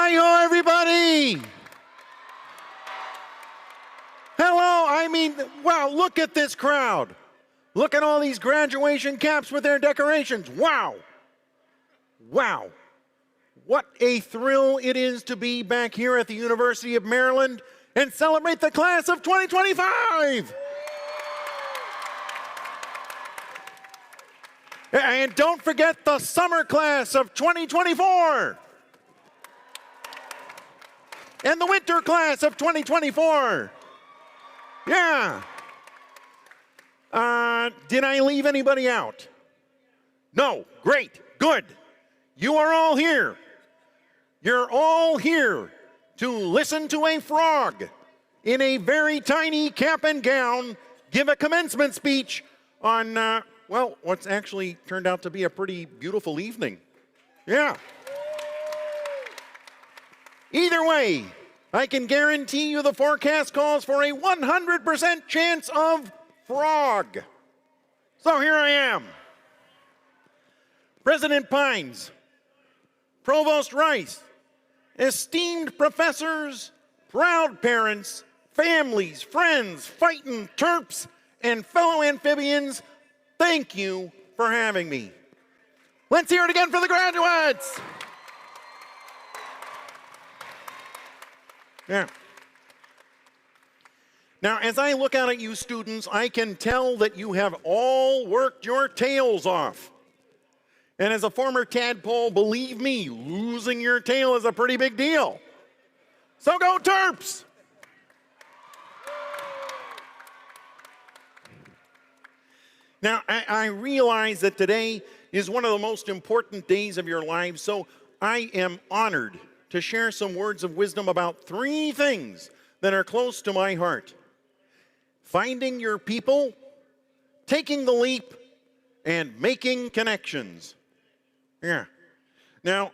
Hi-ho, everybody! Hello, wow, look at this crowd. Look at all these graduation caps with their decorations. Wow! Wow. What a thrill it is to be back here at the University of Maryland and celebrate the class of 2025! And don't forget the summer class of 2024! And the winter class of 2024! Yeah! Did I leave anybody out? No. Great. Good. You are all here. You're all here to listen to a frog in a very tiny cap and gown give a commencement speech on, well, what's actually turned out to be a pretty beautiful evening. Yeah. Either way, I can guarantee you the forecast calls for a 100% chance of frog. So here I am. President Pines, Provost Rice, esteemed professors, proud parents, families, friends, fighting Terps, and fellow amphibians, thank you for having me. Let's hear it again for the graduates. Yeah. Now, as I look out at you students, I can tell that you have all worked your tails off. And as a former tadpole, believe me, losing your tail is a pretty big deal. So go Terps! Now, I realize that today is one of the most important days of your lives, so I am honored to share some words of wisdom about 3 things that are close to my heart: finding your people, taking the leap, and making connections. Yeah. Now,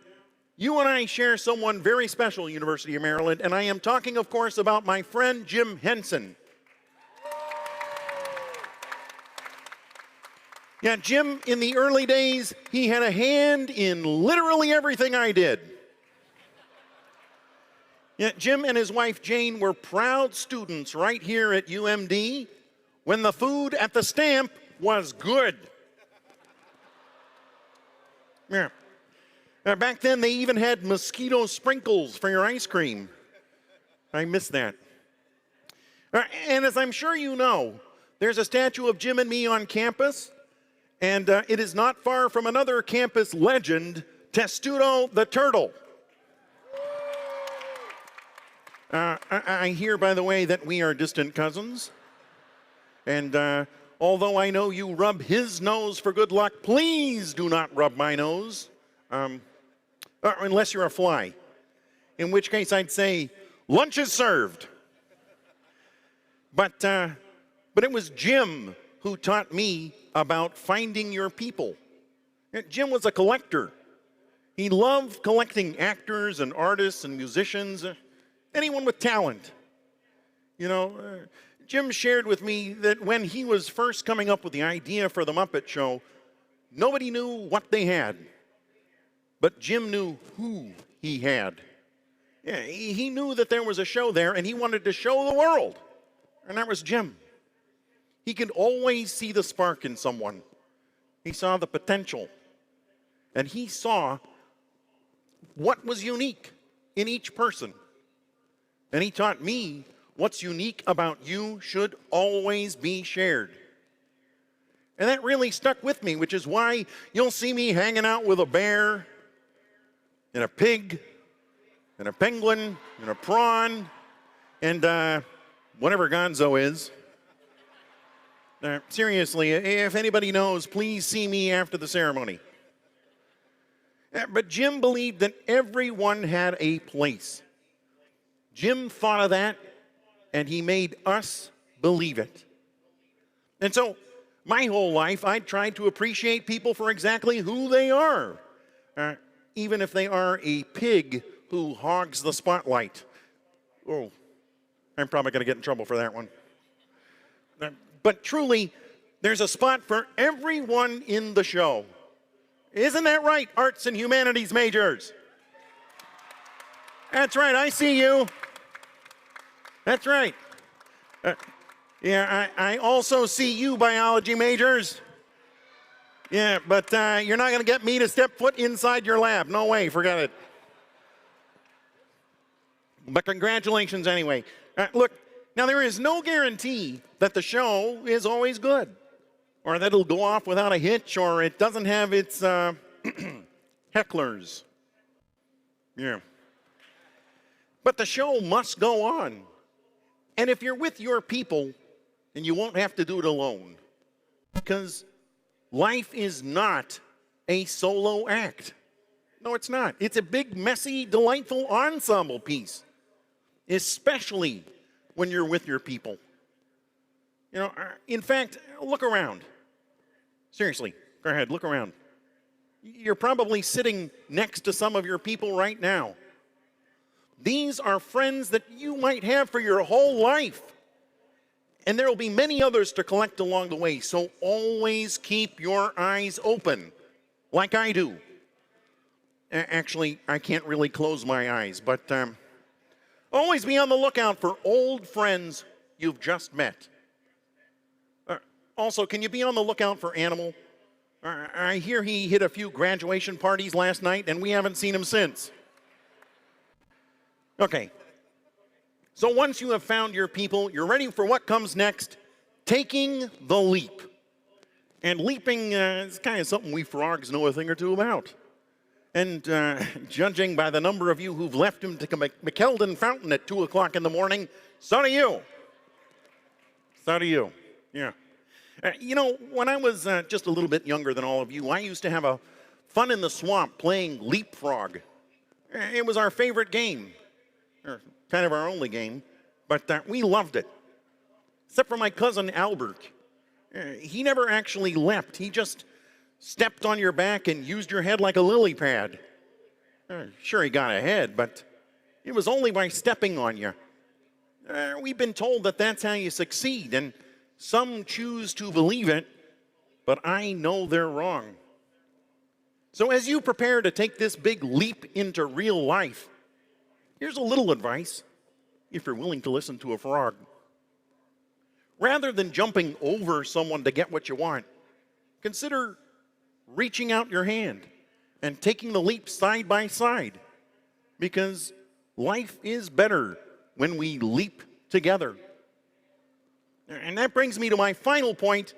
you and I share someone very special at University of Maryland, and I am talking, of course, about my friend Jim Henson. Yeah, Jim, in the early days, he had a hand in literally everything I did. Yeah, Jim and his wife Jane were proud students right here at UMD when the food at the Stamp was good. Yeah. Back then, they even had mosquito sprinkles for your ice cream. I miss that. And as I'm sure you know, there's a statue of Jim and me on campus, and it is not far from another campus legend, Testudo the Turtle. I hear, by the way, that we are distant cousins. And although I know you rub his nose for good luck, please do not rub my nose. Unless you're a fly. In which case I'd say, lunch is served. But it was Jim who taught me about finding your people. Jim was a collector. He loved collecting actors and artists and musicians, anyone with talent. You know, Jim shared with me that when he was first coming up with the idea for the Muppet Show, nobody knew what they had. But Jim knew who he had. Yeah, he knew that there was a show there, and he wanted to show the world. And that was Jim. He could always see the spark in someone. He saw the potential. And he saw what was unique in each person. And he taught me what's unique about you should always be shared. And that really stuck with me, which is why you'll see me hanging out with a bear, and a pig, and a penguin, and a prawn, and whatever Gonzo is. Seriously, if anybody knows, please see me after the ceremony. But Jim believed that everyone had a place. Jim thought of that, and he made us believe it. And so, my whole life, I tried to appreciate people for exactly who they are, even if they are a pig who hogs the spotlight. Oh, I'm probably going to get in trouble for that one. But truly, there's a spot for everyone in the show. Isn't that right, arts and humanities majors? That's right, I see you. That's right. Yeah, I also see you, biology majors. Yeah, but you're not going to get me to step foot inside your lab. No way, forget it. But congratulations anyway. Look, now there is no guarantee that the show is always good, or that it'll go off without a hitch, or it doesn't have its hecklers. Yeah. But the show must go on. And if you're with your people, then you won't have to do it alone. Because life is not a solo act. No, it's not. It's a big, messy, delightful ensemble piece. Especially when you're with your people. You know, in fact, look around. Seriously, go ahead, look around. You're probably sitting next to some of your people right now. These are friends that you might have for your whole life. And there will be many others to collect along the way, so always keep your eyes open, like I do. Actually, I can't really close my eyes, but always be on the lookout for old friends you've just met. Also, can you be on the lookout for Animal? I hear he hit a few graduation parties last night, and we haven't seen him since. Okay. So once you have found your people, you're ready for what comes next, taking the leap. And leaping is kind of something we frogs know a thing or two about. And judging by the number of you who've left him to McKeldin Fountain at 2 o'clock in the morning, so do you. So do you, yeah. You know, when I was just a little bit younger than all of you, I used to have a fun in the swamp playing leapfrog. It was our favorite game, or kind of our only game, but we loved it. Except for my cousin Albert. He never actually leapt. He just stepped on your back and used your head like a lily pad. Sure, he got ahead, but it was only by stepping on you. We've been told that that's how you succeed, and some choose to believe it, but I know they're wrong. So as you prepare to take this big leap into real life, here's a little advice, if you're willing to listen to a frog. Rather than jumping over someone to get what you want, consider reaching out your hand and taking the leap side by side, because life is better when we leap together. And that brings me to my final point,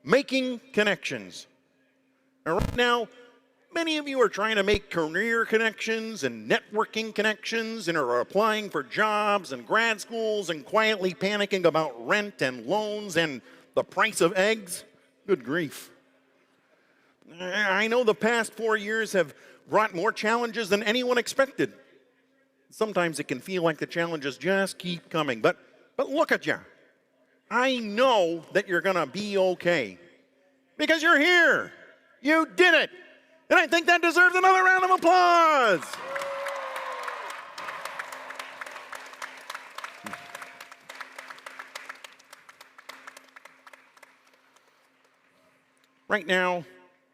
making connections. Right now, many of you are trying to make career connections and networking connections and are applying for jobs and grad schools and quietly panicking about rent and loans and the price of eggs. Good grief. I know the past 4 years have brought more challenges than anyone expected. Sometimes it can feel like the challenges just keep coming, but look at you. I know that you're going to be okay because you're here. You did it. And I think that deserves another round of applause. Right now,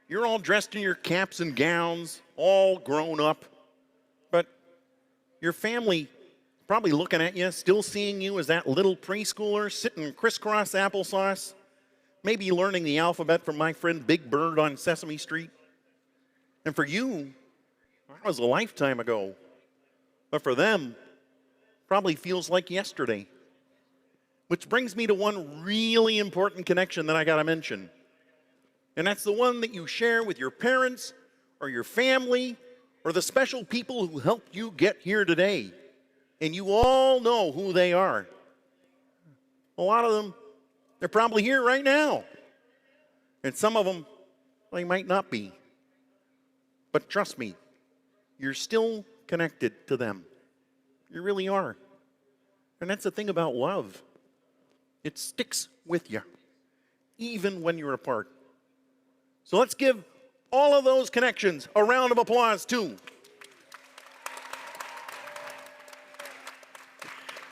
you're all dressed in your caps and gowns, all grown up, but your family probably looking at you, still seeing you as that little preschooler sitting crisscross applesauce, maybe learning the alphabet from my friend Big Bird on Sesame Street. And for you, that was a lifetime ago. But for them, probably feels like yesterday. Which brings me to one really important connection that I got to mention. And that's the one that you share with your parents or your family or the special people who helped you get here today. And you all know who they are. A lot of them, they're probably here right now. And some of them, they might not be. But trust me, you're still connected to them. You really are. And that's the thing about love. It sticks with you, even when you're apart. So let's give all of those connections a round of applause, too.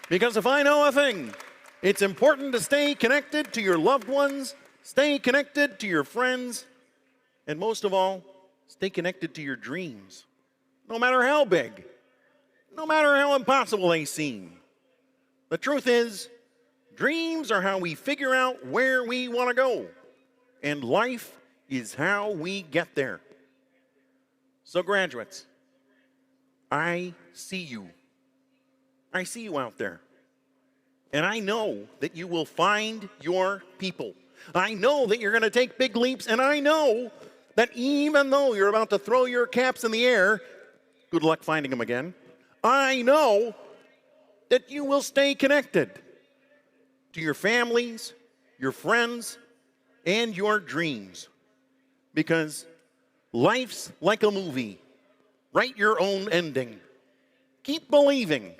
Because if I know a thing, it's important to stay connected to your loved ones, stay connected to your friends, and most of all, stay connected to your dreams, no matter how big. no matter how impossible they seem. The truth is, dreams are how we figure out where we want to go, and life is how we get there. So graduates, I see you. I see you out there. And I know that you will find your people. I know that you're going to take big leaps, and I know that even though you're about to throw your caps in the air, good luck finding them again, I know that you will stay connected to your families, your friends, and your dreams. Because life's like a movie. Write your own ending. Keep believing.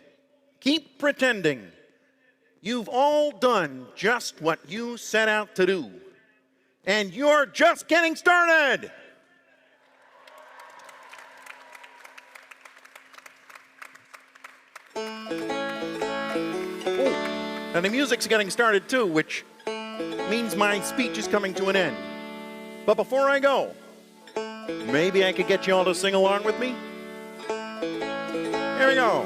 Keep pretending. You've all done just what you set out to do. And you're just getting started. And the music's getting started too, which means my speech is coming to an end. But before I go, maybe I could get you all to sing along with me? Here we go.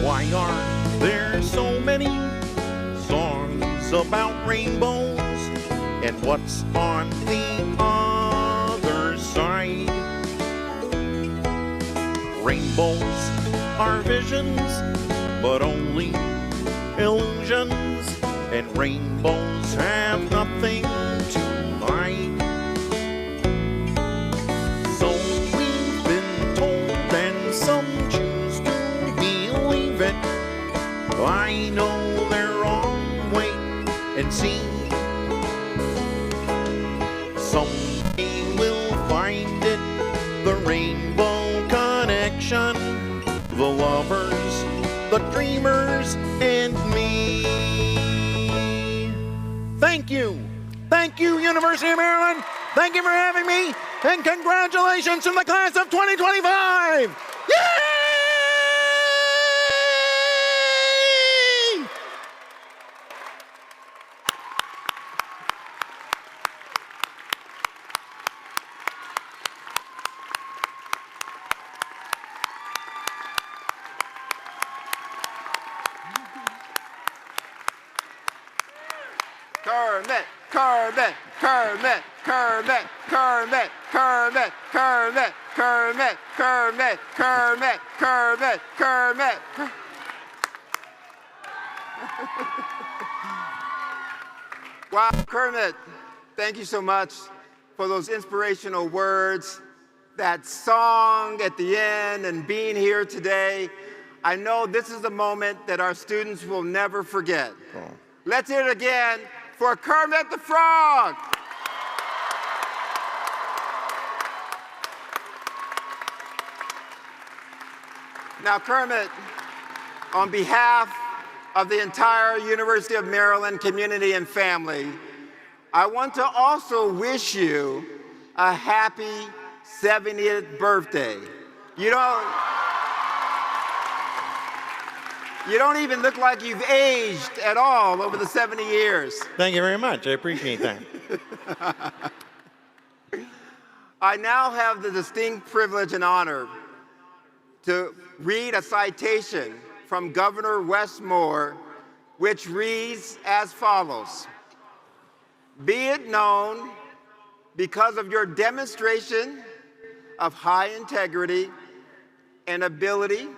Why are there so many songs about rainbows? And what's on the other side? Rainbows are visions, but only illusions, and rainbows have nothing to hide. So we've been told, and some choose to believe it. I know they're wrong, wait and see. Someday we'll find it, the rainbow connection, the lovers, the dreamers, and me. Thank you. Thank you, University of Maryland. Thank you for having me. And congratulations to the class of 2025. Yay! Kermit, Kermit, Kermit, Kermit, Kermit, Kermit, Kermit, Kermit, Kermit, Kermit, Kermit, Kermit. Wow, Kermit, thank you so much for those inspirational words, that song at the end, and being here today. I know this is a moment that our students will never forget. Let's hear it again for Kermit the Frog. Now, Kermit, on behalf of the entire University of Maryland community and family, I want to also wish you a happy 70th birthday. You don't even look like you've aged at all over the 70 years. Thank you very much. I appreciate that. I now have the distinct privilege and honor to read a citation from Governor Wes Moore, which reads as follows. Be it known, because of your demonstration of high integrity and ability,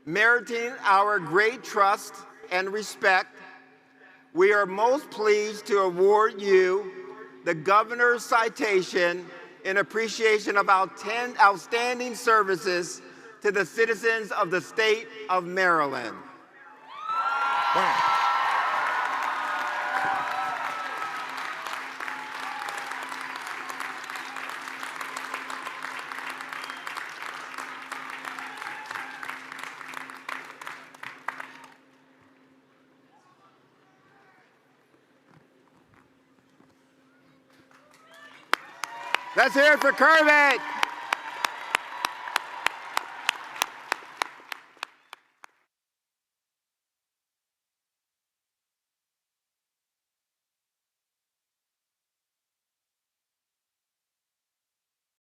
meriting our great trust and respect, we are most pleased to award you the Governor's Citation in appreciation of our 10 outstanding services to the citizens of the state of Maryland. Wow. Let's hear it for Kermit.